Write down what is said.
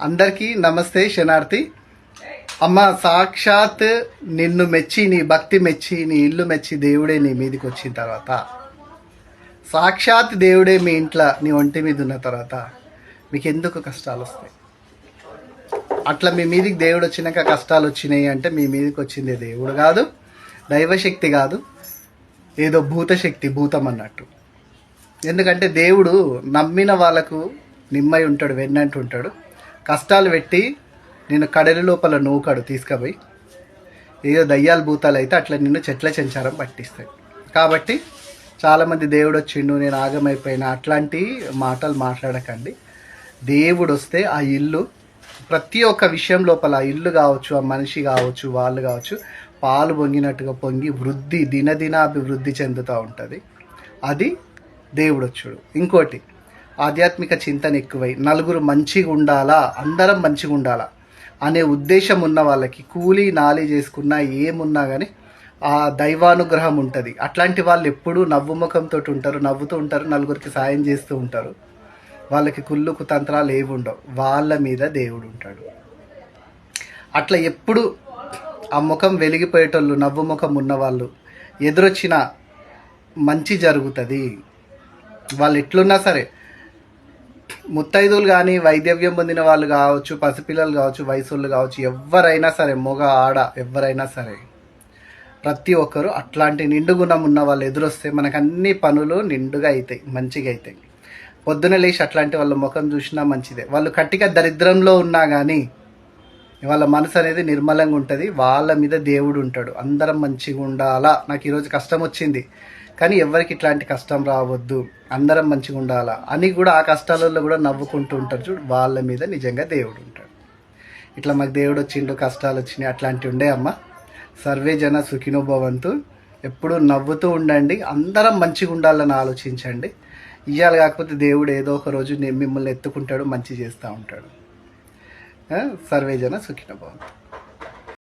అందరికీ నమస్తే శనార్థి. అమ్మ, సాక్షాత్ నిన్ను మెచ్చి, నీ భక్తి మెచ్చి, నీ ఇల్లు మెచ్చి దేవుడే నీ మీదకి వచ్చిన తర్వాత, సాక్షాత్ దేవుడే మీ ఇంట్లో నీ ఒంటి మీద ఉన్న తర్వాత మీకు ఎందుకు కష్టాలు వస్తాయి? అట్లా మీ మీదికి దేవుడు వచ్చినాక కష్టాలు వచ్చినాయి అంటే మీ మీదకి వచ్చింది దేవుడు కాదు, దైవశక్తి కాదు, ఏదో భూతశక్తి, భూతం అన్నట్టు. ఎందుకంటే దేవుడు నమ్మిన వాళ్ళకు నిమ్మై ఉంటాడు, వెన్నంటూ ఉంటాడు. కష్టాలు పెట్టి నిన్ను కడలి లోపల నూకాడు తీసుకుపోయి. ఏదో దయ్యాలు భూతాలు అయితే అట్లా నిన్ను చెట్ల చెంచారం పట్టిస్తాయి. కాబట్టి చాలామంది దేవుడు వచ్చిండు, నేను ఆగమైపోయినా, అట్లాంటి మాటలు మాట్లాడకండి. దేవుడు వస్తే ఆ ఇల్లు, ప్రతి ఒక్క విషయం లోపల, ఆ ఇల్లు కావచ్చు, ఆ మనిషి కావచ్చు, వాళ్ళు కావచ్చు, పాలు పొంగినట్టుగా పొంగి వృద్ధి, దినదినాభివృద్ధి చెందుతూ ఉంటుంది. అది దేవుడు వచ్చుడు. ఇంకోటి, ఆధ్యాత్మిక చింతన ఎక్కువై నలుగురు మంచిగా ఉండాలా, అందరం మంచిగా ఉండాలా అనే ఉద్దేశం ఉన్న వాళ్ళకి కూలీ నాలి చేసుకున్నా ఏమున్నా కానీ ఆ దైవానుగ్రహం ఉంటుంది. అట్లాంటి వాళ్ళు ఎప్పుడూ నవ్వుముఖంతో ఉంటారు, నవ్వుతూ ఉంటారు, నలుగురికి సాయం చేస్తూ ఉంటారు. వాళ్ళకి కుళ్ళు కుతంత్రాలు ఏవి ఉండవు, వాళ్ళ మీద దేవుడు ఉంటాడు. అట్లా ఎప్పుడు ఆ ముఖం వెలిగిపోయేటోళ్ళు, నవ్వు ముఖం ఉన్నవాళ్ళు ఎదురొచ్చిన మంచి జరుగుతుంది. వాళ్ళు ఎట్లున్నా సరే, ముత్తైదువులు కానీ, వైద్యవ్యం పొందిన వాళ్ళు కావచ్చు, పసిపిల్లలు కావచ్చు, వయసులు కావచ్చు, ఎవరైనా సరే, మగ ఆడ ఎవరైనా సరే, ప్రతి ఒక్కరు అట్లాంటి నిండు గుణం ఉన్న వాళ్ళు ఎదురొస్తే మనకు అన్ని పనులు నిండుగా అవుతాయి, మంచిగా అవుతాయి. పొద్దున లేచి అట్లాంటి వాళ్ళ ముఖం చూసినా మంచిదే. వాళ్ళు కట్టిగా దరిద్రంలో ఉన్నా కానీ వాళ్ళ మనసు అనేది నిర్మలంగా ఉంటుంది. వాళ్ళ మీద దేవుడు ఉంటాడు. అందరం మంచిగా ఉండాలా, నాకు ఈరోజు కష్టం వచ్చింది కానీ ఎవరికి ఇట్లాంటి కష్టం రావద్దు, అందరం మంచిగా ఉండాలా అని కూడా ఆ కష్టాలలో కూడా నవ్వుకుంటూ ఉంటారు చూడు, వాళ్ళ మీద నిజంగా దేవుడు ఉంటాడు. ఇట్లా మాకు దేవుడు వచ్చిండు, కష్టాలు వచ్చినాయి, అట్లాంటివి ఉండే అమ్మ. సర్వే జన సుఖినో భవంతు. ఎప్పుడూ నవ్వుతూ ఉండండి, అందరం మంచిగా ఉండాలని ఆలోచించండి. ఇవ్వాలి కాకపోతే దేవుడు ఏదో ఒక రోజు మిమ్మల్ని ఎత్తుకుంటాడు, మంచి చేస్తూ ఉంటాడు. సర్వే జన సుఖినో భవంతు.